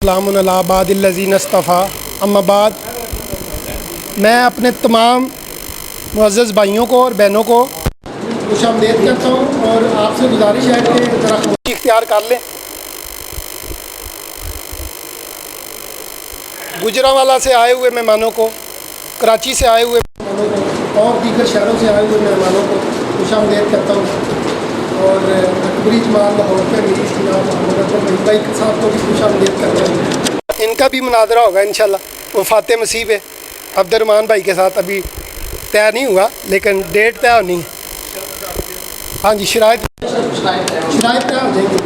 अम्माबाद अम्माबाद। मैं अपने तमाम मुअज़्ज़ज़ भाइयों को और बहनों को खुशामदीद करता हूँ और आपसे गुजारिश है कि ज़रा खामोशी इख्तियार कर लें। गुजरांवाला से आए हुए मेहमानों को, कराची से आए हुए मेहमानों को और दीगर शहरों से आए हुए मेहमानों को खुशामदीद करता हूँ और अकबरी जमाल लाहौर के अमीर जनाब भाई साहब को भी खुशामदीद करता हूँ। इनका भी मुनाजरा होगा इंशाल्लाह वफ़ात मसीह पे अब्दुर्रहमान भाई के साथ। अभी तय नहीं हुआ लेकिन डेट तय होनी है। हाँ जी, शराइत तय हो जाएगी।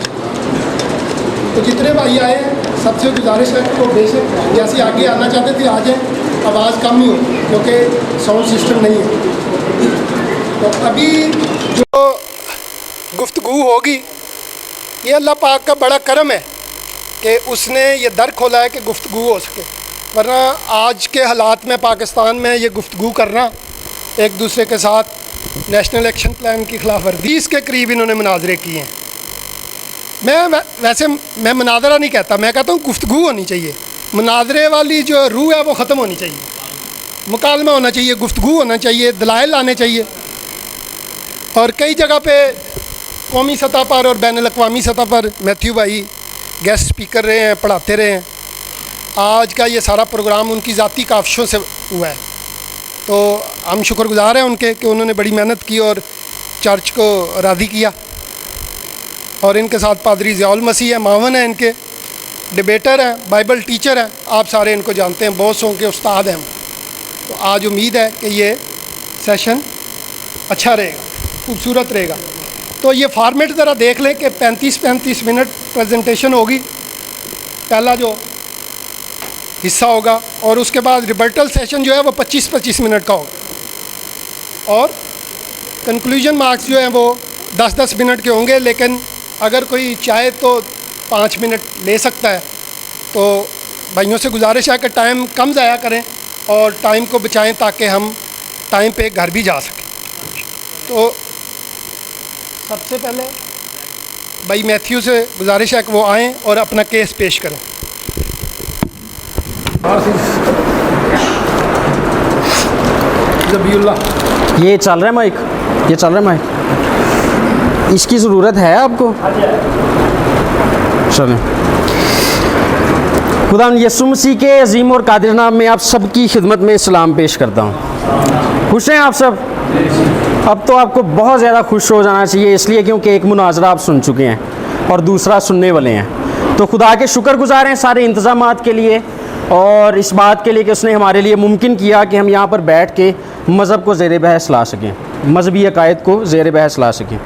तो जितने भाई आए सबसे गुजारिश है कि वो बेशक जैसे आगे आना चाहते थे आ जाएँ, आवाज़ कम ही हो क्योंकि साउंड सिस्टम नहीं है। तो अभी जो गुफ्तगू होगी ये अल्लाह पाक का बड़ा करम है कि उसने ये दर खोला है कि गुफ्तगू हो सके, वरना आज के हालात में पाकिस्तान में ये गुफ्तगू करना एक दूसरे के साथ नेशनल एक्शन प्लान की खिलाफ वर्जी के करीब इन्होंने मुनाजरे किए हैं। मैं मुनाजरा नहीं कहता, मैं कहता हूँ गुफ्तगू होनी चाहिए। मुनाजरे वाली जो रूह है वो ख़त्म होनी चाहिए, मुकालमा होना चाहिए, गुफ्तगू होना चाहिए, दलाइल आने चाहिए। और कई जगह पे कौमी सतह पर और बैनुल अक़वामी सतह पर मैथ्यू भाई गेस्ट स्पीकर रहे हैं, पढ़ाते रहे हैं। आज का ये सारा प्रोग्राम उनकी ज़ाती काविशों से हुआ है, तो हम शुक्रगुज़ार हैं उनके कि उन्होंने बड़ी मेहनत की और चर्च को राज़ी किया। और इनके साथ पादरी ज़ियाउल मसीह है, मावन है, इनके डिबेटर हैं, बाइबल टीचर हैं, आप सारे इनको जानते हैं, बहुत सौ के उस्ताद हैं। तो आज उम्मीद है कि ये सेशन अच्छा रहेगा, खूबसूरत रहेगा। तो ये फॉर्मेट ज़रा देख लें कि 35-35 मिनट प्रेजेंटेशन होगी, पहला जो हिस्सा होगा, और उसके बाद रिबर्टल सेशन जो है वो 25-25 मिनट का होगा और कंक्लूजन मार्क्स जो हैं वो 10-10 मिनट के होंगे। लेकिन अगर कोई चाहे तो 5 मिनट ले सकता है। तो भाइयों से गुजारिश है कि टाइम कम ज़ाया करें और टाइम को बचाएं ताकि हम टाइम पे घर भी जा सकें। तो सबसे पहले भाई मैथ्यू से गुजारिश है कि वो आएँ और अपना केस पेश करें। ये चल रहा है माइक, ये चल रहा है माइक, इसकी ज़रूरत है आपको? चलें। खुदा यीशु मसीह के अजीम और कादिर नाम में आप सबकी खिदमत में सलाम पेश करता हूँ। खुश हैं आप सब? अब तो आपको बहुत ज़्यादा खुश हो जाना चाहिए, इसलिए क्योंकि एक मुनाजरा आप सुन चुके हैं और दूसरा सुनने वाले हैं। तो खुदा के शुक्रगुज़ार हैं सारे इंतज़ामात के लिए और इस बात के लिए कि उसने हमारे लिए मुमकिन किया कि हम यहाँ पर बैठ के मज़हब को ज़ेर बहस ला सकें, मजहबी अकायद को ज़ेर बहस ला सकें।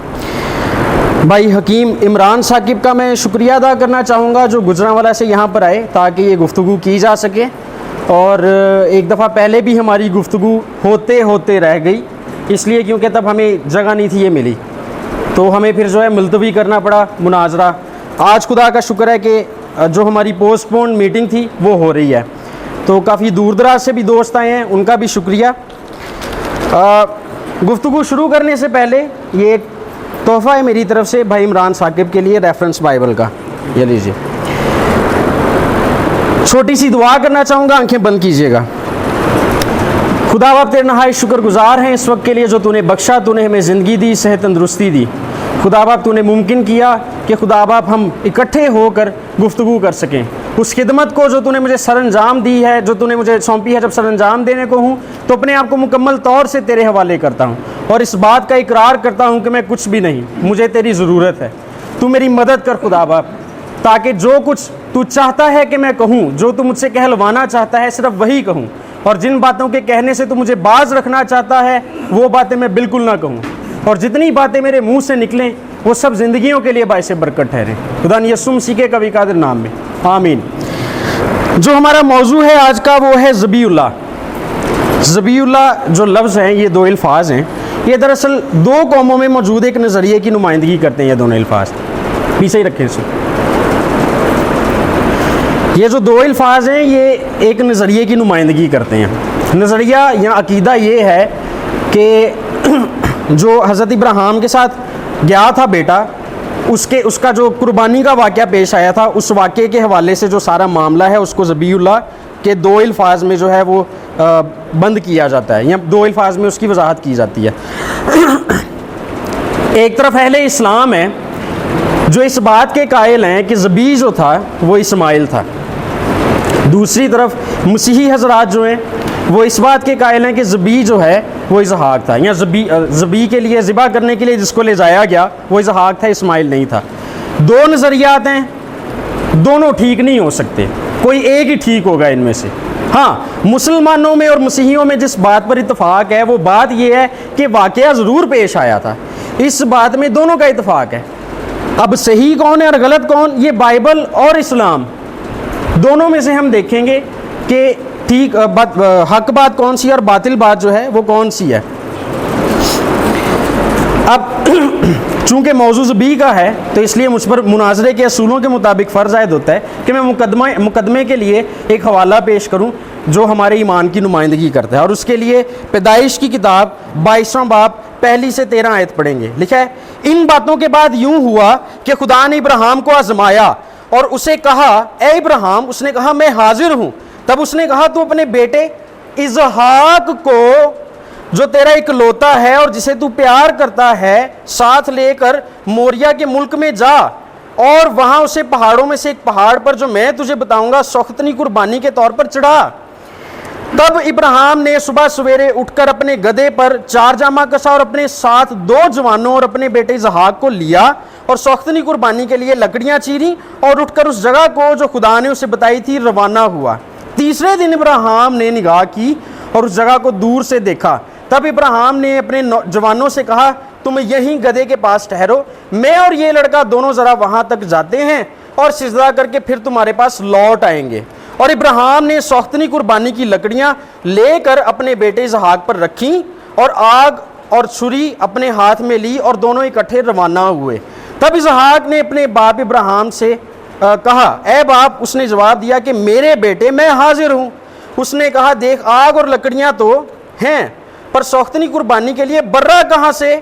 भाई हकीम इमरान साकिब का मैं शुक्रिया अदा करना चाहूँगा जो गुजरांवाला से यहाँ पर आए ताकि ये गुफ्तगू की जा सके। और एक दफ़ा पहले भी हमारी गुफ्तगू होते होते रह गई, इसलिए क्योंकि तब हमें जगह नहीं थी ये मिली, तो हमें फिर जो है मुलतवी करना पड़ा मुनाजरा। आज खुदा का शुक्र है कि जो हमारी पोस्टपोन मीटिंग थी वो हो रही है। तो काफ़ी दूर दराज से भी दोस्त आए हैं, उनका भी शुक्रिया। गुफ्तगू शुरू करने से पहले ये एक तोहफ़ा है मेरी तरफ से भाई इमरान साकिब के लिए रेफरेंस बाइबल का, ये लीजिए। छोटी सी दुआ करना चाहूँगा, आंखें बंद कीजिएगा। खुदा बाप तेरे नहाय शुक्रगुज़ार हैं इस वक्त के लिए जो तूने बख्शा, तूने हमें ज़िंदगी दी, सेहत तंदरुस्ती दी। खुदा बाप तूने मुमकिन किया कि खुदा बाप हम इकट्ठे होकर गुफ्तगू कर सकें। उस खिदमत को जो तूने मुझे सरअंजाम दी है, जो तूने मुझे सौंपी है, जब सरअंजाम देने को हूँ तो अपने आप को मुकम्मल तौर से तेरे हवाले करता हूँ और इस बात का इकरार करता हूँ कि मैं कुछ भी नहीं, मुझे तेरी ज़रूरत है। तू मेरी मदद कर खुदा बाप, ताकि जो कुछ तू चाहता है कि मैं कहूँ, जो तू मुझसे कहलवाना चाहता है सिर्फ वही कहूँ, और जिन बातों के कहने से तू मुझे बाज रखना चाहता है वो बातें मैं बिल्कुल ना कहूँ, और जितनी बातें मेरे मुंह से निकलें वो सब ज़िंदगियों के लिए बाइसे बरकत ठहरें। खुदा यीशु मसीह के कवी कादिर नाम में आमीन। जो हमारा मौजू है आज का वो है ज़बीउल्लाह। ज़बीउल्लाह जो लफ्ज़ हैं, ये दो अल्फाज हैं, ये दरअसल दो कौमों में मौजूद एक नज़रिए की नुमाइंदगी करते हैं। ये दोनों अल्फाज पीछे ही रखें इसे। ये जो दो अल्फाज हैं ये एक नज़रिए की नुमाइंदगी करते हैं। नज़रिया या अकीदा ये है कि जो हज़रत इब्राहीम के साथ गया था बेटा, उसका जो कुर्बानी का वाक़या पेश आया था, उस वाक़े के हवाले से जो सारा मामला है उसको ज़बीहुल्लाह के 2 अल्फाज में जो है वो बंद किया जाता है, या 2 अल्फाज में उसकी वजाहत की जाती है। एक तरफ अहले इस्लाम है जो इस बात के कायल हैं कि ज़बी जो था वो इस्माइल था, दूसरी तरफ मसीही हजरात जो हैं वो इस बात के कायल हैं कि ज़बी जो है वो इसहाक था, या ज़बी के लिए ज़िबा करने के लिए जिसको ले जाया गया वो इसहाक था, इस्माइल नहीं था। 2 नज़रियात हैं, दोनों ठीक नहीं हो सकते, कोई एक ही ठीक होगा इनमें से। हाँ, मुसलमानों में और मसीहियों में जिस बात पर इत्तफाक है वो बात यह है कि वाक़या ज़रूर पेश आया था, इस बात में दोनों का इत्तफाक है। अब सही कौन है और गलत कौन, ये बाइबल और इस्लाम दोनों में से हम देखेंगे कि ठीक हक बात कौन सी है और बातिल बात जो है वो कौन सी है। अब चूँकि मौजू ज़बी का है तो इसलिए मुझ पर मुनाजरे के असूलों के मुताबिक फ़र्ज़ आयद होता है कि मैं मुकदमे के लिए एक हवाला पेश करूँ जो हमारे ईमान की नुमाइंदगी करता है, और उसके लिए पैदाइश की किताब 22वां बाब 1 से 13 आयत पढ़ेंगे। लिखा है, इन बातों के बाद यूं हुआ कि खुदा ने इब्राहिम को आजमाया और उसे कहा, ए इब्राहिम, उसने कहा मैं हाजिर हूँ। तब उसने कहा तू अपने बेटे इसहाक को जो तेरा इकलौता है और जिसे तू प्यार करता है साथ लेकर मोरिया के मुल्क में जा और वहां उसे पहाड़ों में से एक पहाड़ पर जो मैं तुझे बताऊंगा सौख्तनी कुर्बानी के तौर पर चढ़ा। तब इब्राहिम ने सुबह सवेरे उठकर अपने गधे पर 4 जामा कसा और अपने साथ 2 जवानों और अपने बेटे इसहाक को लिया और सौख्तनी कुर्बानी के लिए लकड़ियां चीरी और उठकर उस जगह को जो खुदा ने उसे बताई थी रवाना हुआ। तीसरे दिन इब्राहिम ने निगाह की और उस जगह को दूर से देखा। तब इब्राहिम ने अपने जवानों से कहा, तुम यहीं गधे के पास ठहरो, मैं और ये लड़का दोनों ज़रा वहाँ तक जाते हैं और सिजदा करके फिर तुम्हारे पास लौट आएंगे। और इब्राहिम ने सौख्तनी कुर्बानी की लकड़ियाँ लेकर अपने बेटे इसहाक पर रखीं और आग और छुरी अपने हाथ में ली और दोनों इकट्ठे रवाना हुए। तब इसहाक ने अपने बाप इब्राहिम से कहा, ए बाप। उसने जवाब दिया कि मेरे बेटे, मैं हाजिर हूँ। उसने कहा, देख आग और लकड़ियाँ तो हैं, पर सौख्तनी कुर्बानी के लिए बर्रा कहाँ से,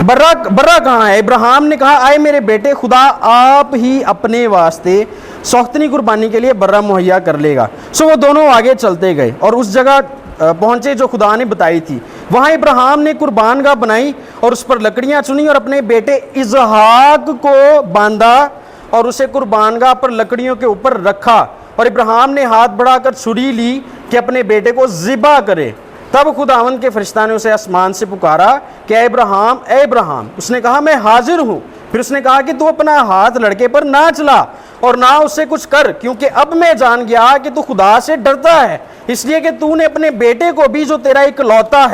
बर्रा कहाँ है? इब्राहिम ने कहा, आए मेरे बेटे, खुदा आप ही अपने वास्ते सौख्तनी कुर्बानी के लिए बर्रा मुहैया कर लेगा। सो वो दोनों आगे चलते गए और उस जगह पहुंचे जो खुदा ने बताई थी। वहां इब्राहिम ने कुर्बानगाह बनाई और उस पर लकड़ियां चुनी और अपने बेटे इसहाक को बांधा और उसे कुर्बानगाह पर लकड़ियों के ऊपर रखा। और इब्राहिम ने हाथ बढ़ाकर छुरी ली कि अपने बेटे को ज़िबा करे। तब खुदावंद के फरिश्ता ने उसे आसमान से पुकारा कि ए इब्राहिम। उसने कहा, मैं हाजिर हूँ। फिर उसने कहा कि तू अपना हाथ लड़के पर ना चला और ना उससे कुछ कर, क्योंकि अब मैं जान गया कि तू खुदा से डरता है, इसलिए कि तूने अपने बेटे को भी जो तेरा इकलौता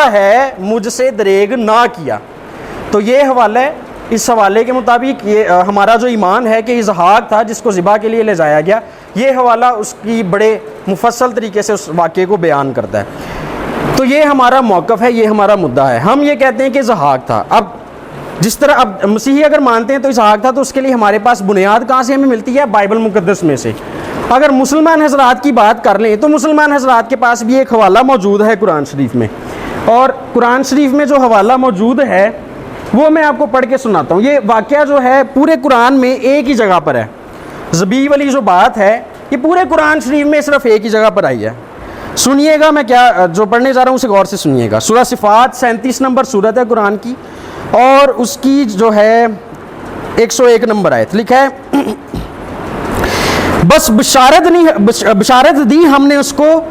है मुझसे दरेग ना किया। तो ये हवाला है। इस हवाले के मुताबिक ये हमारा जो ईमान है कि इसहाक था जिसको ज़िबा के लिए ले जाया गया, ये हवाला उसकी बड़े मुफस्सल तरीके से उस वाक़े को बयान करता है। तो ये हमारा मौक़िफ़ है, ये हमारा मुद्दा है। हम ये कहते हैं कि इसहाक था। अब जिस तरह अब मसीही अगर मानते हैं तो इसहाक था, तो उसके लिए हमारे पास बुनियाद कहाँ से हमें मिलती है? बाइबल मुक़द्दस में से। अगर मुसलमान हजरात की बात कर लें तो मुसलमान हजरात के पास भी एक हवाला मौजूद है कुरान शरीफ में, और कुरान शरीफ में जो हवाला मौजूद है वो मैं आपको पढ़ के सुनाता हूँ। ये वाक़या जो है पूरे कुरान में एक ही जगह पर है। ज़बी वाली जो बात है ये पूरे कुरान शरीफ में सिर्फ एक ही जगह पर आई है। सुनिएगा, मैं क्या जो पढ़ने जा रहा हूँ उसे गौर से सुनिएगा। सूरह सिफ़ात 37 नंबर सूरत है कुरान की, और उसकी जो है 101 नंबर आयत। लिखा है, बस बिशारत दी हमने उसको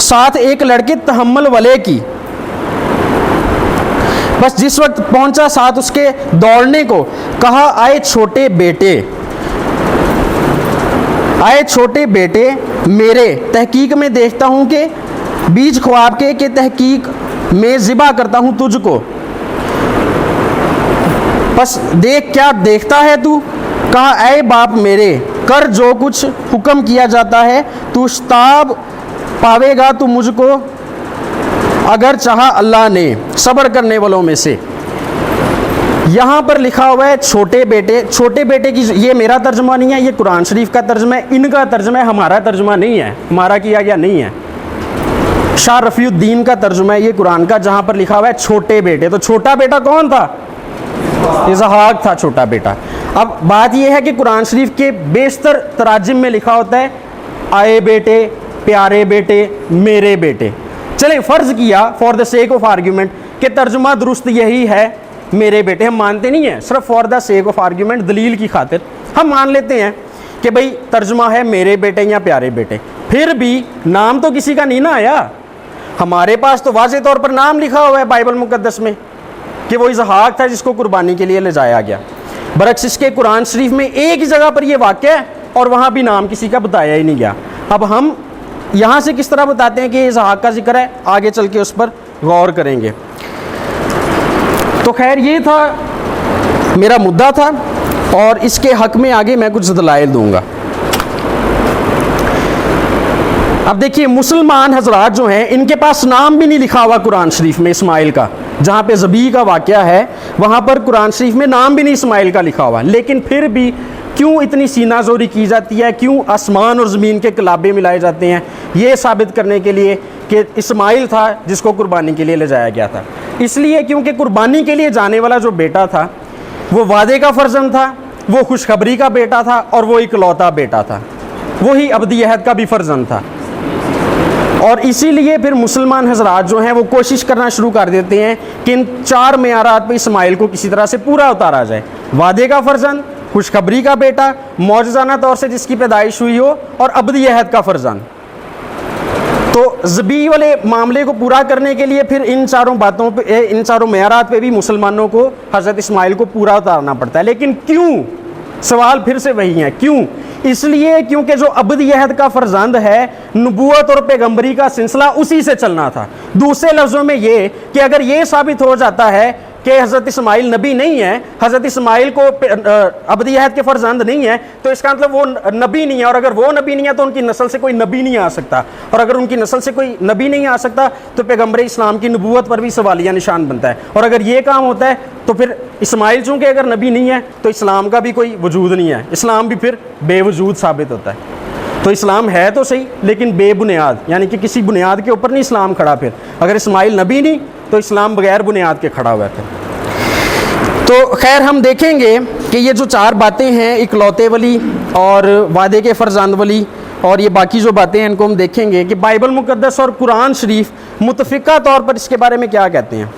साथ एक लड़के तहम्मुल वाले की। बस जिस वक्त पहुंचा साथ उसके दौड़ने को, कहा आए छोटे बेटे मेरे, तहकीक में देखता हूं कि बीज ख्वाब के तहकीक में ज़िबा करता हूं तुझको। बस देख क्या देखता है तू। कहा ऐ बाप मेरे, कर जो कुछ हुक्म किया जाता है, तू शताब पावेगा तू मुझको अगर चाहा अल्लाह ने सब्र करने वालों में से। यहाँ पर लिखा हुआ है छोटे बेटे की, ये मेरा तर्जमा नहीं है, ये कुरान शरीफ का तर्जमा है, इनका तर्जमा है, हमारा तर्जमा नहीं है, हमारा किया गया नहीं है। शाह रफ़ीउद्दीन का तर्जुमा है ये कुरान का, जहाँ पर लिखा हुआ है छोटे बेटे। तो छोटा बेटा कौन था? इसहाक था छोटा बेटा। अब बात यह है कि कुरान शरीफ के बेशतर तराजिम में लिखा होता है आए बेटे, प्यारे बेटे, मेरे बेटे। चलें फ़र्ज़ किया for the sake of argument कि तर्जुमा दुरुस्त यही है मेरे बेटे, हम मानते नहीं हैं, सिर्फ for the sake of argument, दलील की खातिर हम मान लेते हैं कि भाई तर्जुमा है मेरे बेटे या प्यारे बेटे। फिर भी नाम तो किसी का नहीं ना आया, हमारे पास तो वाज़े तौर पर नाम लिखा हुआ है बाइबल मुकद्दस में कि वो इसहाक था जिसको कुर्बानी के लिए ले जाया गया। बरक्स इसके कुरान शरीफ में एक ही जगह पर यह वाक़या है और वहाँ भी नाम किसी का बताया ही नहीं गया। अब हम यहाँ से किस तरह बताते हैं कि इसहाक का जिक्र है, आगे चल के उस पर गौर करेंगे। तो खैर ये था मेरा मुद्दा था और इसके हक़ में आगे मैं कुछ दलाइल दूँगा। अब देखिए मुसलमान हजरात जो हैं इनके पास नाम भी नहीं लिखा हुआ कुरान शरीफ में इस्माइल का, जहाँ पे ज़बी का वाक़या है वहाँ पर कुरान शरीफ में नाम भी नहीं इस्माइल का लिखा हुआ। लेकिन फिर भी क्यों इतनी सीनाजोरी की जाती है, क्यों आसमान और ज़मीन के कलाबे मिलाए जाते हैं, ये साबित करने के लिए कि इस्माइल था जिसको कुर्बानी के लिए ले जाया गया था। इसलिए क्योंकि कुर्बानी के लिए जाने वाला जो बेटा था वो वादे का फर्जंद था, वो खुशखबरी का बेटा था और वो इकलौता बेटा था, वही अब्दी अहद का भी फर्जंद था। और इसीलिए फिर मुसलमान हजरात जो हैं वो कोशिश करना शुरू कर देते हैं कि इन चार मेयारात पे इस्माइल को किसी तरह से पूरा उतारा जाए। वादे का फर्जंद, खुशखबरी का बेटा, मौजज़ाना तौर से जिसकी पैदाइश हुई हो, और अब्दी अहद का फर्जंद। तो ज़बी वाले मामले को पूरा करने के लिए फिर इन चारों बातों पे, इन चारों मेयारात पे भी मुसलमानों को हज़रत इस्माइल को पूरा उतारना पड़ता है। लेकिन क्यों? सवाल फिर से वही है, क्यों? इसलिए क्योंकि जो अब्दी अहद का फर्जंद है, नबूवत और पैगंबरी का सिलसिला उसी से चलना था। दूसरे लफ्ज़ों में ये कि अगर ये साबित हो जाता है कि हज़रत इस्माइल नबी नहीं है, हज़रत इस्माइल को अब्दी अहद के फर्जंद नहीं है, तो इसका मतलब वो नबी नहीं है, और अगर वो नबी नहीं है तो उनकी नस्ल से कोई नबी नहीं आ सकता, और अगर उनकी नस्ल से कोई नबी नहीं आ सकता तो पैगंबर इस्लाम की नबूवत पर भी सवालिया निशान बनता है। और अगर ये काम होता है तो फिर इस्माइल चूँकि अगर नबी नहीं है तो इस्लाम का भी कोई वजूद नहीं है, इस्लाम भी फिर बेवजूद साबित होता है। तो इस्लाम है तो सही लेकिन बेबुनियाद, यानी कि किसी बुनियाद के ऊपर नहीं इस्लाम खड़ा। फिर अगर इस्माइल नबी नहीं तो इस्लाम बगैर बुनियाद के खड़ा हुआ है। तो खैर हम देखेंगे कि ये जो चार बातें हैं, इकलौते वाली और वादे के फर्जंद वाली और ये बाकी जो बातें हैं, इनको हम देखेंगे कि बाइबल मुकद्दस और कुरान शरीफ मुतफ़िका तौर पर इसके बारे में क्या कहते हैं।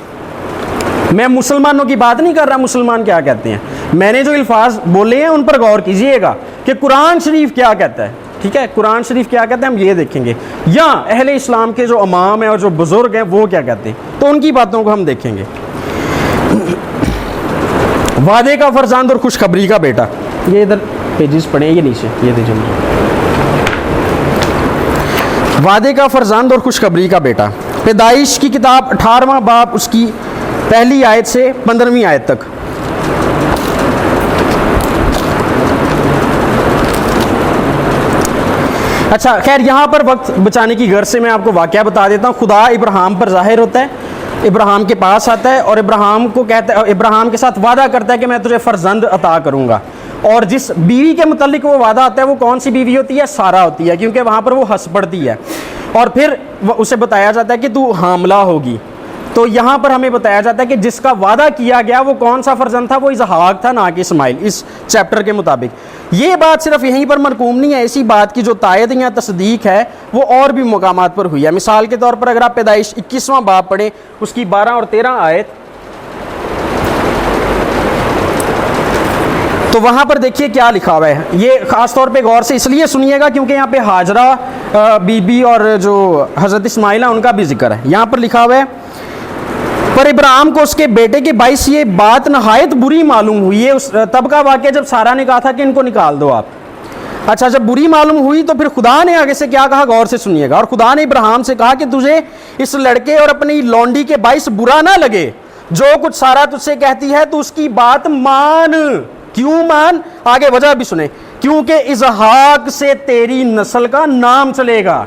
मैं मुसलमानों की बात नहीं कर रहा, मुसलमान क्या कहते हैं, मैंने जो अल्फाज बोले हैं उन पर गौर कीजिएगा कि कुरान शरीफ क्या कहता है। ठीक है, कुरान शरीफ क्या कहते हैं हम ये देखेंगे, या अहले इस्लाम के जो इमाम हैं और जो बुज़ुर्ग हैं वो क्या कहते हैं, तो उनकी बातों को हम देखेंगे। वादे का फर्जंद और खुशखबरी का बेटा, ये इधर पेजेस पढ़े, ये नीचे ये दीजिए। वादे का फर्जंद और खुशखबरी का बेटा, पैदाइश की किताब 18वां बाब उसकी पहली आयत से 15वीं आयत तक। अच्छा खैर यहाँ पर वक्त बचाने की गर्ज से मैं आपको वाक़या बता देता हूँ। खुदा इब्राहिम पर ज़ाहिर होता है, इब्राहिम के पास आता है और इब्राहिम को कहता है, इब्राहिम के साथ वादा करता है कि मैं तुझे फ़र्जंद अता करूँगा। और जिस बीवी के मुतल्लिक वो वादा आता है वो कौन सी बीवी होती है? सारा होती है, क्योंकि वहाँ पर वो हंस पड़ती है। और फिर उसे बताया जाता है कि तू हामला होगी। तो यहाँ पर हमें बताया जाता है कि जिसका वादा किया गया वो कौन सा फर्जंद था? वो इसहाक था, ना कि इस्माइल, इस चैप्टर के मुताबिक। ये बात सिर्फ यहीं पर मरकूम नहीं है, ऐसी बात की जो तायद या तस्दीक है वो और भी मकामात पर हुई है। मिसाल के तौर पर अगर आप पैदाइश 21वां बाब पढ़ें, उसकी 12 और 13 आयत, तो वहाँ पर देखिए क्या लिखा हुआ है। ये ख़ास तौर पे गौर से इसलिए सुनिएगा क्योंकि यहाँ पे हाजरा बीबी और जो हज़रत इस्माइल है उनका भी जिक्र है। यहाँ पर लिखा हुआ है, पर इब्राहिम को उसके बेटे के बाइस ये बात नहायत बुरी मालूम हुई है। उस तब का वाक़या जब सारा ने कहा था कि इनको निकाल दो आप। अच्छा, जब बुरी मालूम हुई तो फिर खुदा ने आगे से क्या कहा, गौर से सुनिएगा। और खुदा ने इब्राहिम से कहा कि तुझे इस लड़के और अपनी लौंडी के बाइस बुरा ना लगे, जो कुछ सारा तुझसे कहती है तो उसकी बात मान। क्यों मान? आगे वजह भी सुने, क्योंकि इसहाक से तेरी नस्ल का नाम चलेगा।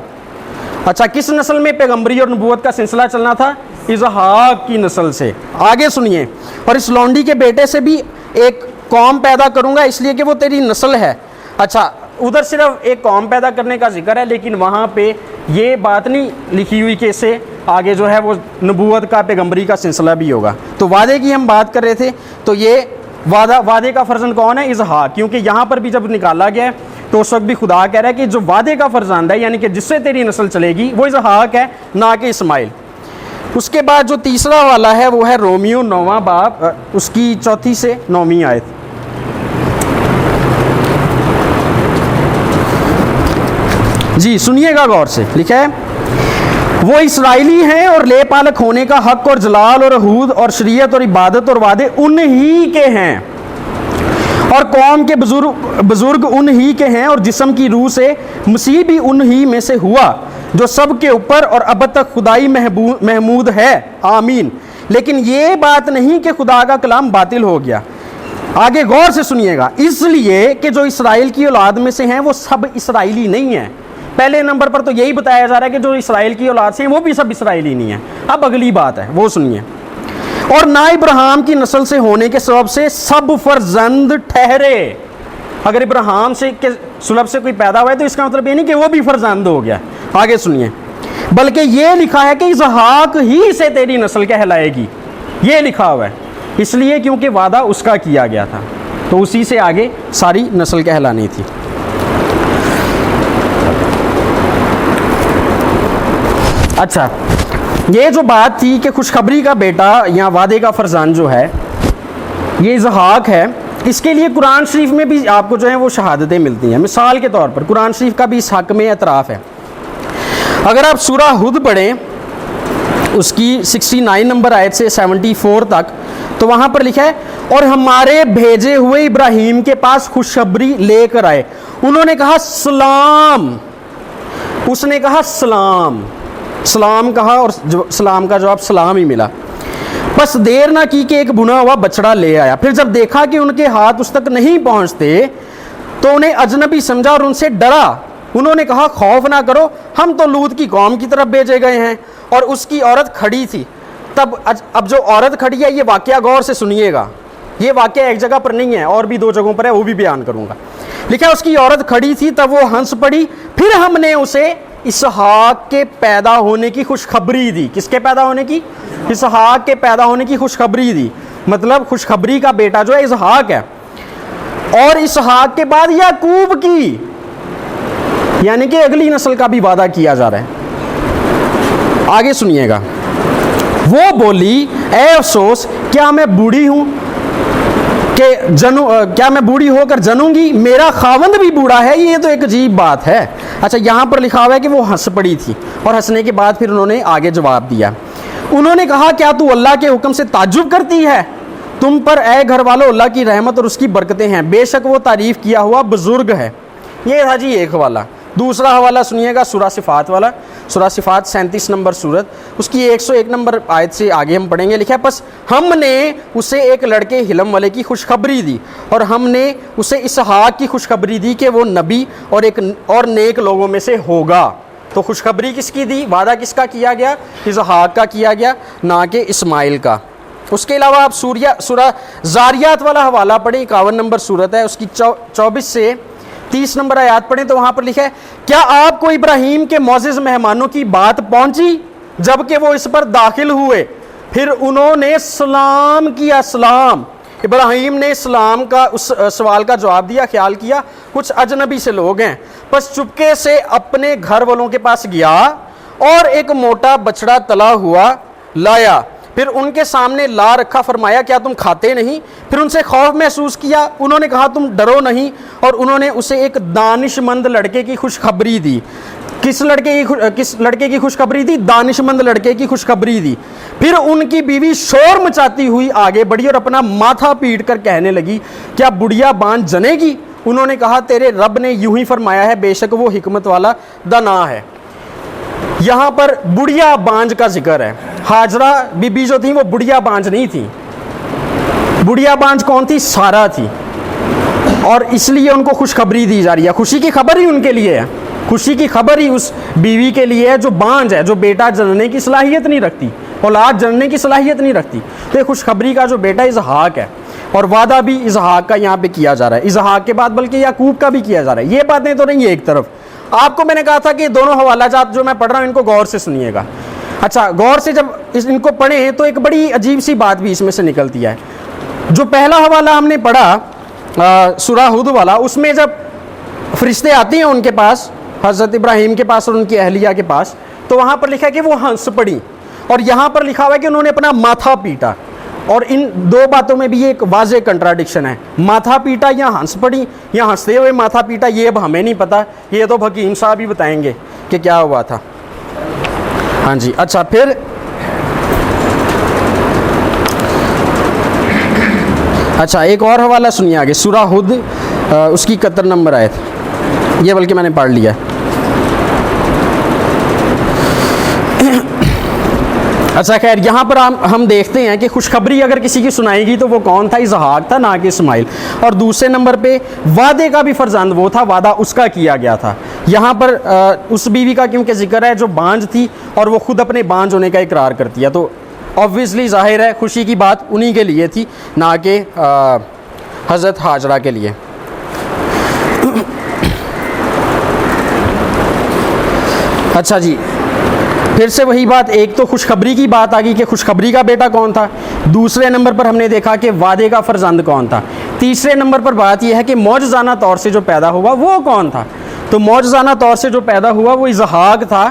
अच्छा, किस नस्ल में पैगंबरी और नबूवत का सिलसिला चलना था? इसहाक की नस्ल से। आगे सुनिए, और इस लौंडी के बेटे से भी एक कौम पैदा करूंगा इसलिए कि वो तेरी नस्ल है। अच्छा, उधर सिर्फ एक कौम पैदा करने का जिक्र है, लेकिन वहाँ पे ये बात नहीं लिखी हुई कि इससे आगे जो है वो नबूवत का, पैगम्बरी का सिलसिला भी होगा। तो वादे की हम बात कर रहे थे, तो ये वादे का फर्जंद कौन है? इजहाक। क्योंकि यहाँ पर भी जब निकाला गया है तो उस वक्त भी खुदा कह रहा है कि जो वादे का फर्जंद है, यानी कि जिससे तेरी नस्ल चलेगी, वो इजहाक है, ना कि इस्माइल। उसके बाद जो तीसरा वाला है वो है रोमियो 9वां बाब, उसकी 4 से 9वीं आयत। जी सुनिएगा गौर से, लिखा है वो इसराइली हैं और ले पालक होने का हक और जलाल और हूद और शरीयत और इबादत और वादे उन्हीं के हैं, और कौम के बुजुर्ग उन्हीं के हैं, और जिस्म की रूह से मसीह भी उन्हीं में से हुआ, जो सब के ऊपर और अब तक खुदाई महमूद है, आमीन। लेकिन ये बात नहीं कि खुदा का कलाम बातिल हो गया। आगे गौर से सुनिएगा, इसलिए कि जो इसराइल की औलाद में से हैं वो सब इसराइली नहीं है। पहले नंबर पर तो यही बताया जा रहा है कि जो इसराइल की औलाद से हैं वो भी सब इसराइली नहीं है। अब अगली बात है वो सुनिए, और ना इब्राहिम की नस्ल से होने के सबब से सब फर्जंद ठहरे। अगर इब्राहिम से के सुलभ से कोई पैदा हुआ है तो इसका मतलब ये नहीं कि वो भी फर्जंद हो गया। आगे सुनिए, बल्कि ये लिखा है कि इसहाक ही से तेरी नस्ल कहलाएगी, ये लिखा हुआ है, इसलिए क्योंकि वादा उसका किया गया था, तो उसी से आगे सारी नस्ल कहलानी थी। अच्छा, ये जो बात थी कि खुशखबरी का बेटा या वादे का फर्जान जो है ये इसहाक है, इसके लिए कुरान शरीफ में भी आपको जो है वो शहादतें मिलती हैं। मिसाल के तौर पर कुरान शरीफ का भी इस हक में एतराफ़ है। अगर आप सूरा हुद पढ़ें, उसकी 69 नंबर आयत से 74 तक, तो वहाँ पर लिखा है, और हमारे भेजे हुए इब्राहिम के पास खुशखबरी लेकर आए, उन्होंने कहा सलाम, उसने कहा सलाम, सलाम कहा और सलाम का जवाब सलाम ही मिला। बस देर ना की कि एक बुना हुआ बछड़ा ले आया। फिर जब देखा कि उनके हाथ उस तक नहीं पहुंचते तो उन्हें अजनबी समझा और उनसे डरा। उन्होंने कहा खौफ ना करो, हम तो लूत की कौम की तरफ भेजे गए हैं। और उसकी औरत खड़ी थी। तब अब जो औरत खड़ी है, ये वाकया गौर से सुनिएगा, ये वाकया एक जगह पर नहीं है, और भी 2 जगहों पर है, वो भी बयान करूंगा। लिखा है उसकी औरत खड़ी थी, तब वो हंस पड़ी, फिर हमने उसे इसहाक के पैदा होने की खुशखबरी दी। किसके पैदा होने की? इसहाक के पैदा होने की खुशखबरी दी। मतलब खुशखबरी का बेटा जो है इसहाक है, और इसहाक के बाद याकूब की, यानी कि अगली नस्ल का भी वादा किया जा रहा है। आगे सुनिएगा, वो बोली ए अफसोस, क्या मैं बूढ़ी हूं कि क्या मैं बूढ़ी होकर जनूंगी? मेरा खावंद भी बूढ़ा है। ये तो एक अजीब बात है। अच्छा, यहाँ पर लिखा हुआ है कि वो हंस पड़ी थी, और हंसने के बाद फिर उन्होंने आगे जवाब दिया। उन्होंने कहा क्या तू अल्लाह के हुक्म से ताज्जुब करती है? तुम पर ए घर वालों अल्लाह की रहमत और उसकी बरकतें हैं, बेशक वो तारीफ़ किया हुआ बुजुर्ग है। ये था जी एक हवाला। दूसरा हवाला सुनिएगा, सूरा सिफात वाला। सूरा सिफात 37 नंबर सूरत, उसकी 101 नंबर आयत से आगे हम पढ़ेंगे। लिखा है बस हमने उसे एक लड़के हिलम वाले की खुशखबरी दी, और हमने उसे इसहाक की खुशखबरी दी कि वो नबी और एक और नेक लोगों में से होगा। तो खुशखबरी किसकी दी? वादा किसका किया गया? इसहाक का किया गया, ना कि इस्माइल का। उसके अलावा आप सूरा ज़ारियात वाला हवाला पढ़ें, 51 नंबर सूरत है, उसकी 24 से 30 नंबर आयत पढ़ें, तो वहाँ पर लिखा है क्या आपको इब्राहिम के मोअज़्ज़िज़ मेहमानों की बात पहुँची जबकि वो इस पर दाखिल हुए? फिर उन्होंने सलाम किया। सलाम, इब्राहिम ने सलाम का उस सवाल का जवाब दिया। ख्याल किया कुछ अजनबी से लोग हैं, बस चुपके से अपने घर वालों के पास गया और एक मोटा बछड़ा तला हुआ लाया, फिर उनके सामने ला रखा, फरमाया क्या तुम खाते नहीं? फिर उनसे खौफ महसूस किया, उन्होंने कहा तुम डरो नहीं, और उन्होंने उसे एक दानिशमंद लड़के की खुशखबरी दी। किस लड़के की खुशखबरी दी? दानिशमंद लड़के की खुशखबरी दी। फिर उनकी बीवी शोर मचाती हुई आगे बढ़ी और अपना माथा पीट कर कहने लगी क्या बुढ़िया बांझ जनेगी? उन्होंने कहा तेरे रब ने यूं ही फरमाया है, बेशक वो हिकमत वाला दाना है। यहाँ पर बुढ़िया बांझ का जिक्र है। हाजरा बीबी जो थी वो बुढ़िया बांझ नहीं थी। बुढ़िया बांझ कौन थी? सारा थी, और इसलिए उनको खुशखबरी दी जा रही है। खुशी की खबर ही उनके लिए है, खुशी की खबर ही उस बीवी के लिए है जो बांझ है, जो बेटा जनने की सलाहियत नहीं रखती, औलाद जनने की सलाहियत नहीं रखती। तो ये खुशखबरी का जो बेटा इसहाक है। और वादा भी इसहाक का यहाँ पे किया जा रहा है, इसहाक के बाद बल्कि याकूब का भी किया जा रहा है। ये बातें तो नहीं है एक तरफ। आपको मैंने कहा था कि दोनों हवालाजात जो मैं पढ़ रहा हूँ इनको गौर से सुनिएगा। अच्छा, गौर से जब इनको पढ़े तो एक बड़ी अजीब सी बात भी इसमें से निकलती है। जो पहला हवाला हमने पढ़ा सूरह हुद वाला, उसमें जब फरिश्ते आते हैं उनके पास, हज़रत इब्राहीम के पास और उनकी अहलिया के पास, तो वहाँ पर लिखा है कि वो हंस पड़ी, और यहाँ पर लिखा हुआ है कि उन्होंने अपना माथा पीटा। और इन दो बातों में भी एक वाज़े कंट्राडिक्शन है, माथा पीटा या हंस पड़ी या हंसते हुए माथा पीटा, ये अब हमें नहीं पता, ये तो हकीम साहब ही बताएंगे कि क्या हुआ था। हाँ जी, अच्छा फिर अच्छा एक और हवाला सुनिए आगे, सूरह हुद उसकी 71 नंबर आयत, ये बल्कि मैंने पढ़ लिया। अच्छा खैर, यहाँ पर हम देखते हैं कि खुशखबरी अगर किसी की सुनाएगी तो वो कौन था? इसहाक था, ना कि इस्माइल। और दूसरे नंबर पे वादे का भी फर्जंद वो था, वादा उसका किया गया था। यहाँ पर उस बीवी का क्योंकि जिक्र है जो बांझ थी और वो खुद अपने बांझ होने का इकरार करती है, तो ऑब्वियसली जाहिर है खुशी की बात उन्हीं के लिए थी, ना कि हज़रत हाजरा के लिए। अच्छा जी, फिर से वही बात, एक तो खुशखबरी की बात आ गई कि खुशखबरी का बेटा कौन था, दूसरे नंबर पर हमने देखा कि वादे का फर्जंद कौन था, तीसरे नंबर पर बात यह है कि मौजज़ाना तौर से जो पैदा हुआ वो कौन था। तो मौजज़ाना तौर से जो पैदा हुआ वो इसहाक था,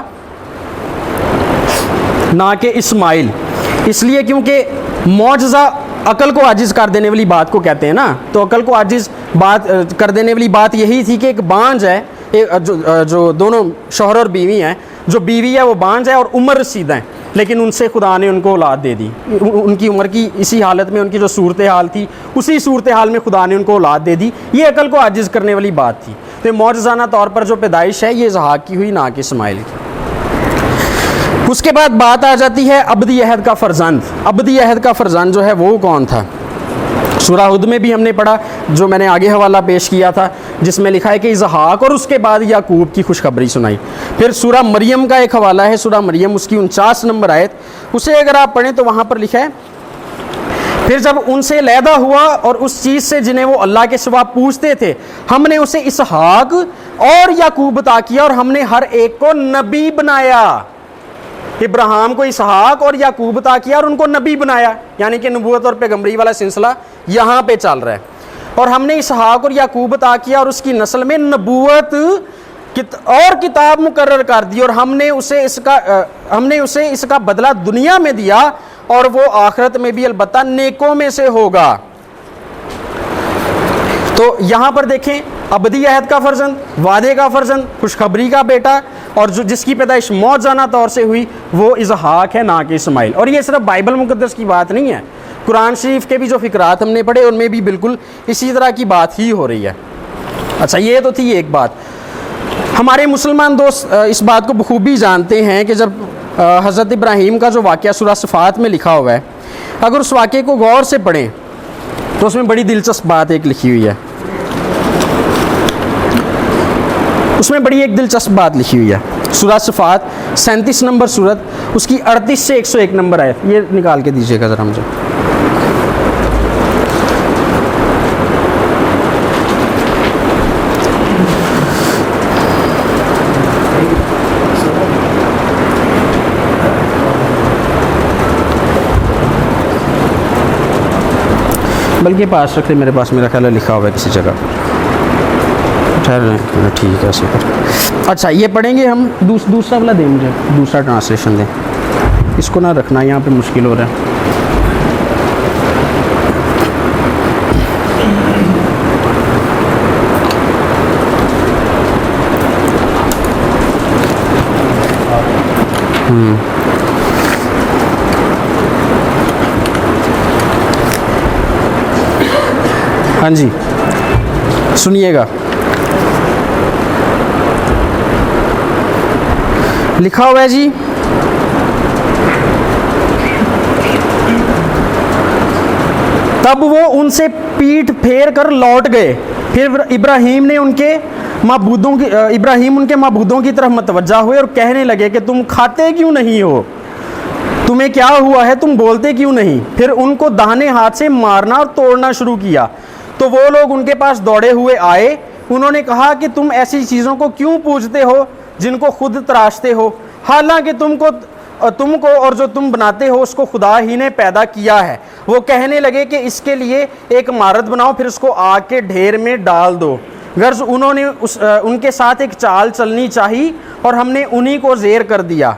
ना कि इस्माइल। इसलिए क्योंकि मौजज़ा अकल को आजिज़ कर देने वाली बात को कहते हैं ना, तो अकल को आजिज़ बात कर देने वाली बात यही थी कि एक बांझ है, जो दोनों शौहर और बीवी हैं, जो बीवी है वो बांझ है और उम्र रसीदा है, लेकिन उनसे खुदा ने उनको औलाद दे दी। उनकी उम्र की इसी हालत में, उनकी जो सूरत हाल थी उसी सूरत हाल में खुदा ने उनको औलाद दे दी। ये अकल को आजिज़ करने वाली बात थी। तो मौजज़ाना तौर पर जो पैदाइश है ये इसहाक की हुई, ना कि इस्माइल की। उसके बाद बात आ जाती है अबदी अहद का फ़र्जंद। अबदी अहद का फ़र्जंद जो है वो कौन था? सूरह हुद में भी हमने पढ़ा, जो मैंने आगे हवाला पेश किया था, जिसमें लिखा है कि इसहाक और उसके बाद याकूब की खुशखबरी सुनाई। फिर सूरह मरियम का एक हवाला है, सूरह मरियम उसकी 49 नंबर आयत, उसे अगर आप पढ़ें तो वहाँ पर लिखा है, फिर जब उनसे लैदा हुआ और उस चीज़ से जिन्हें वो अल्लाह के सिवा पूछते थे, हमने उसे इसहाक और याकूब अता किया और हमने हर एक को नबी बनाया। इब्राहिम को इसहाक और याकूब अता किया और उनको नबी बनाया, यानी कि नबूवत और पैगम्बरी वाला सिलसिला यहाँ पे चल रहा है। और हमने इसहाक और याकूब अता किया और उसकी नस्ल में नबूवत और किताब मुकर्रर कर दी, और हमने उसे इसका बदला दुनिया में दिया और वो आखिरत में भी अलबत्ता नेकों में से होगा। तो यहाँ पर देखें, अबदी अहद का फर्जंद, वादे का फर्जंद, खुशखबरी का बेटा, और जो जिसकी पैदाइश मौजज़ाना तौर से हुई वो इसहाक है, ना कि इस्माइल। और ये सिर्फ बाइबल मुक़द्दस की बात नहीं है, कुरान शरीफ के भी जो फ़िक़रात हमने पढ़े उनमें भी बिल्कुल इसी तरह की बात ही हो रही है। अच्छा, ये तो थी एक बात। हमारे मुसलमान दोस्त इस बात को बखूबी जानते हैं कि जब हज़रत इब्राहीम का जो वाक़या सूरह सफ़ात में लिखा हुआ है, अगर उस वाक़े को गौर से पढ़ें तो उसमें बड़ी दिलचस्प बात एक लिखी हुई है। उसमें बड़ी एक दिलचस्प बात लिखी हुई है। सूरह सफ़ात 37 नंबर सूरत, उसकी 38 से 101 नंबर आयत, ये निकाल के दीजिएगा ज़रा मुझे। बल्कि पास रखते, मेरे पास मेरा ख्याल है लिखा हुआ है किसी जगह, ठहर ठीक है ऐसे कर। अच्छा, ये पढ़ेंगे हम, दूसरा वाला दें मुझे, दूसरा ट्रांसलेशन दें, इसको ना रखना यहाँ पे मुश्किल हो रहा है। हाँ जी, सुनिएगा, लिखा हुआ है जी, तब वो उनसे पीठ फेर कर लौट गए। फिर इब्राहीम उनके माबूदों की तरफ मतवज्जा हुए और कहने लगे कि तुम खाते क्यों नहीं हो। तुम्हें क्या हुआ है, तुम बोलते क्यों नहीं? फिर उनको दाहिने हाथ से मारना और तोड़ना शुरू किया। तो वो लोग उनके पास दौड़े हुए आए। उन्होंने कहा कि तुम ऐसी चीज़ों को क्यों पूजते हो जिनको खुद तराशते हो, हालांकि तुमको और जो तुम बनाते हो उसको खुदा ही ने पैदा किया है। वो कहने लगे कि इसके लिए एक इमारत बनाओ, फिर उसको आग के ढेर में डाल दो। गर्ज उन्होंने उनके साथ एक चाल चलनी चाहिए और हमने उन्हीं को ज़ेर कर दिया।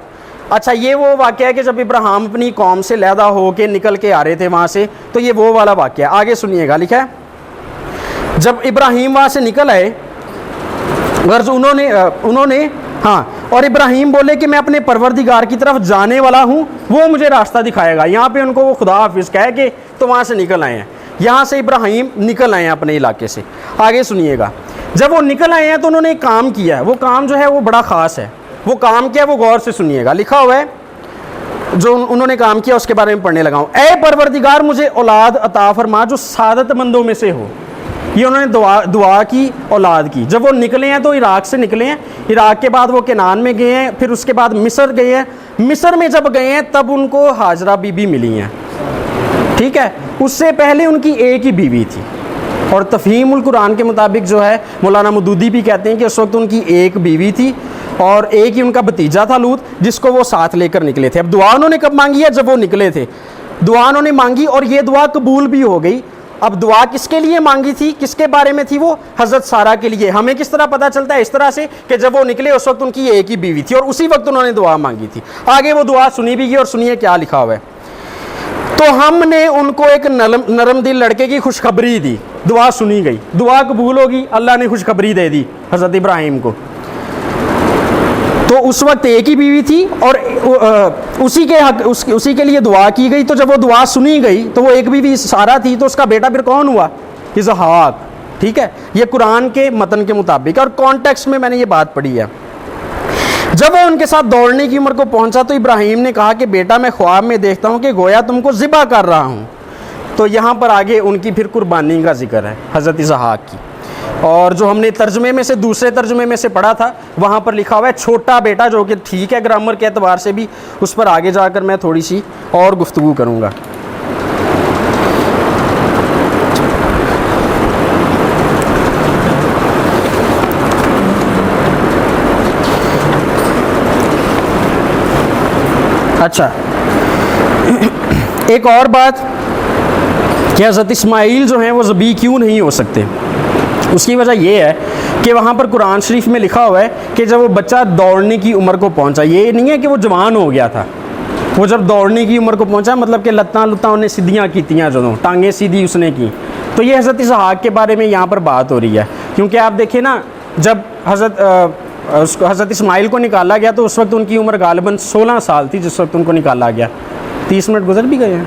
अच्छा, ये वो वाक़या है कि जब इब्राहिम अपनी कौम से लैदा हो के निकल के आ रहे थे वहाँ से, तो ये वो वाला वाक़या। आगे सुनिएगा, लिखा है जब इब्राहिम वहाँ से निकल आए, गर्ज उन्होंने हाँ, और इब्राहिम बोले कि मैं अपने परवरदिगार की तरफ जाने वाला हूँ, वो मुझे रास्ता दिखाएगा। यहाँ पे उनको वो खुदा हाफिज़ कह के तो वहाँ से निकल आए हैं। यहाँ से इब्राहिम निकल आए हैं अपने इलाके से। आगे सुनिएगा, जब वो निकल आए हैं तो उन्होंने एक काम किया है। वो काम जो है वो बड़ा ख़ास है। वो काम क्या है वो गौर से सुनिएगा। लिखा हुआ है जो उन्होंने काम किया उसके बारे में पढ़ने लगा हूँ। ए परवरदिगार, मुझे औलाद अता फरमा जो सादतमंदों में से हो। ये उन्होंने दुआ की, औलाद की। जब वो निकले हैं तो इराक से निकले हैं। इराक के बाद वो केनान में गए हैं, फिर उसके बाद मिस्र गए हैं। मिस्र में जब गए हैं तब उनको हाजरा बीबी मिली हैं, ठीक है। उससे पहले उनकी एक ही बीवी थी। और तफ़हीमुल कुरान के मुताबिक जो है मौलाना मदूदी भी कहते हैं कि उस वक्त उनकी एक बीवी थी और एक ही उनका भतीजा था लूत, जिसको वो साथ लेकर निकले थे। अब दुआ उन्होंने कब मांगी है? जब वो निकले थे। दुआ उन्होंने मांगी और ये दुआ कबूल भी हो गई। अब दुआ किसके लिए मांगी थी, किसके बारे में थी? वो हज़रत सारा के लिए। हमें किस तरह पता चलता है? इस तरह से कि जब वो निकले उस वक्त उनकी एक ही बीवी थी और उसी वक्त उन्होंने दुआ मांगी थी। आगे वो दुआ सुनी भी गई और सुनिए क्या लिखा हुआ है। तो हमने उनको एक नरम दिल लड़के की खुशखबरी दी। दुआ सुनी गई, दुआ कबूल होगी, अल्लाह ने खुशखबरी दे दी हज़रत इब्राहिम को। तो उस वक्त एक ही बीवी थी और उसी के लिए दुआ की गई। तो जब वो दुआ सुनी गई तो वो एक बीवी सारा थी, तो उसका बेटा फिर कौन हुआ? इसहाक, ठीक है। ये कुरान के मतन के मुताबिक और कॉन्टेक्स्ट में मैंने ये बात पढ़ी है। जब वो उनके साथ दौड़ने की उम्र को पहुंचा तो इब्राहिम ने कहा कि बेटा, मैं ख्वाब में देखता हूँ कि गोया तुमको ज़िबा कर रहा हूँ। तो यहाँ पर आगे उनकी फिर कुर्बानी का जिक्र है हज़रत इसहाक की। और जो हमने तर्जुमे में से दूसरे तर्जुमे में से पढ़ा था वहाँ पर लिखा हुआ है छोटा बेटा, जो कि ठीक है ग्रामर के एतबार से भी। उस पर आगे जाकर मैं थोड़ी सी और गुफ्तगू करूँगा। अच्छा, एक और बात कि हज़रत इस्माइल जो हैं वो ज़बी क्यों नहीं हो सकते। उसकी वजह यह है कि वहाँ पर कुरान शरीफ में लिखा हुआ है कि जब वो बच्चा दौड़ने की उम्र को पहुँचा, ये नहीं है कि वो जवान हो गया था, वो जब दौड़ने की उम्र को पहुँचा मतलब कि लत्तां उन्हें सीधियाँ कीतियाँ, जो टांगें सीधी उसने की। तो ये हज़रत इसहाक के बारे में यहाँ पर बात हो रही है। क्योंकि आप देखिए ना, जब हज़रत इस्माइल को निकाला गया तो उस वक्त उनकी उम्र गालिबन 16 साल थी जिस वक्त उनको निकाला गया। 30 मिनट गुजर भी गए हैं।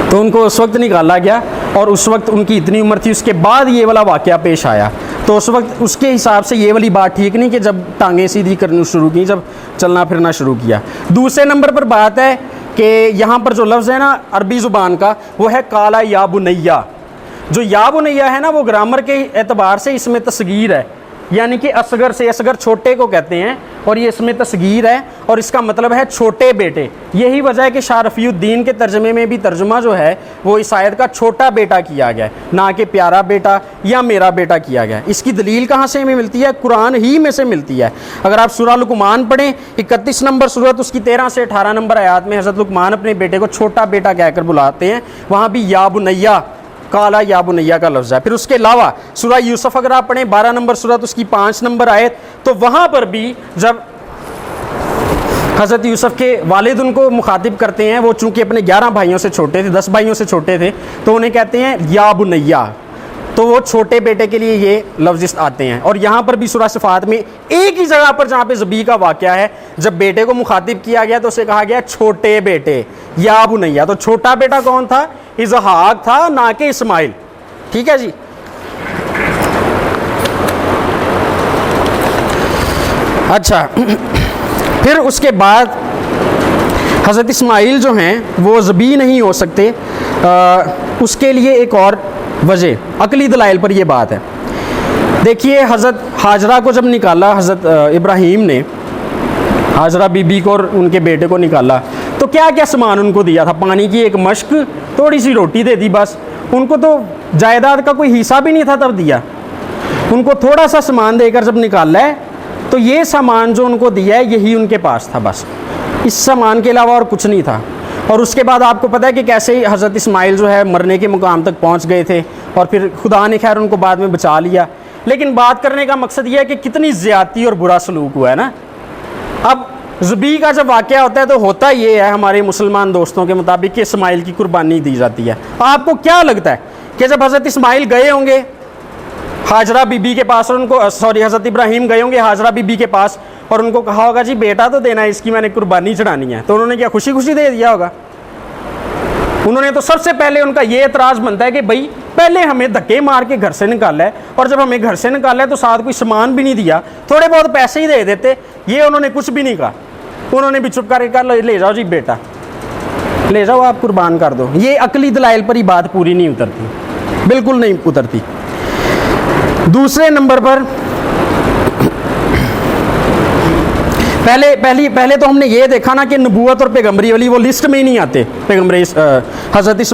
तो उनको उस वक्त निकाला गया और उस वक्त उनकी इतनी उम्र थी। उसके बाद ये वाला वाक़या पेश आया, तो उस वक्त उसके हिसाब से ये वाली बात ठीक नहीं कि जब टांगें सीधी करनी शुरू की, जब चलना फिरना शुरू किया। दूसरे नंबर पर बात है कि यहाँ पर जो लफ्ज़ है ना अरबी ज़ुबान का, वो है काला या बुनैया। जो या बुनैया है ना, वो ग्रामर के एतबार से इसमें तस्गीर है, यानी कि असगर से, असगर छोटे को कहते हैं और ये इसमें तस्गीर है और इसका मतलब है छोटे बेटे। यही वजह है कि शाह रफ़ीउद्दीन के तर्जमे में भी तर्जुमा जो है वो इस आयत का छोटा बेटा किया गया है, ना कि प्यारा बेटा या मेरा बेटा किया गया है। इसकी दलील कहाँ से हमें मिलती है? कुरान ही में से मिलती है। अगर आप सूरह लुक़मान पढ़ें, 31 नंबर सूरत, उसकी 13 से 18 नंबर आयत में हज़रत लुक़मान अपने बेटे को छोटा बेटा कहकर बुलाते हैं। वहाँ भी या बुनैया, काला या बुनैया का लफ्ज़ है। फिर उसके अलावा सूरह यूसुफ अगर आप पढ़ें 12 नंबर सूरत, उसकी 5 नंबर आयत, तो वहाँ पर भी जब हज़रत यूसुफ के वालिद उनको मुखातिब करते हैं, वो चूँकि अपने 11 भाइयों से छोटे थे, 10 भाइयों से छोटे थे, तो उन्हें कहते हैं या बुनैया। तो वो छोटे बेटे के लिए ये लफ्ज़ आते हैं। और यहाँ पर भी सूरह सफ़ात में एक ही जगह पर जहाँ पे ज़बी का वाक़या है, जब बेटे को मुखातिब किया गया तो उसे कहा गया छोटे बेटे या बुनैया। तो छोटा बेटा कौन था? इसहाक था, ना कि इस्माइल। ठीक है जी। अच्छा, फिर उसके बाद हज़रत इस्माइल जो हैं वो ज़बी नहीं हो सकते। उसके लिए एक और वजह अकली दलाइल पर यह बात है। देखिए, हज़रत हाजरा को जब निकाला हज़रत इब्राहीम ने, हाजरा बीबी को और उनके बेटे को निकाला, तो क्या क्या सामान उनको दिया था? पानी की एक मश्क, थोड़ी सी रोटी दे दी बस। उनको तो जायदाद का कोई हिस्सा भी नहीं था तब दिया। उनको थोड़ा सा सामान देकर जब निकाला है तो ये सामान जो उनको दिया है यही उनके पास था बस, इस सामान के अलावा और कुछ नहीं था। और उसके बाद आपको पता है कि कैसे हज़रत इस्माइल जो है मरने के मुकाम तक पहुंच गए थे और फिर खुदा ने खैर उनको बाद में बचा लिया। लेकिन बात करने का मकसद यह है कि कितनी ज़्यादती और बुरा सलूक हुआ है ना। अब ज़बी का जब वाक़या होता है तो होता ये है हमारे मुसलमान दोस्तों के मुताबिक कि इस्माइल की कुर्बानी दी जाती है। आपको क्या लगता है कि जब हज़रत इस्माइल गए होंगे हाजरा बीबी के पास और उनको हज़रत इब्राहीम गए होंगे हाजरा बीबी के पास और उनको कहा होगा जी बेटा तो देना है, इसकी मैंने कुर्बानी चढ़ानी है, तो उन्होंने क्या खुशी खुशी दे दिया होगा? उन्होंने तो सबसे पहले उनका ये एतराज़ बनता है कि भाई पहले हमें धक्के मार के घर से निकाला है और जब हमें घर से निकाला है तो साथ कोई सामान भी नहीं दिया, थोड़े बहुत पैसे ही दे देते। ये उन्होंने कुछ भी नहीं कहा, उन्होंने भी चुप करके कहा ले जाओ जी बेटा, ले जाओ आप कुर्बान कर दो। ये अकली दलाइल पर ही बात पूरी नहीं उतरती, बिल्कुल नहीं उतरती। दूसरे नंबर पर पहले तो हमने ये देखा ना कि नबूवत और पैगम्बरी वाली वो लिस्ट में ही नहीं आते। पैगम्बर हज़रत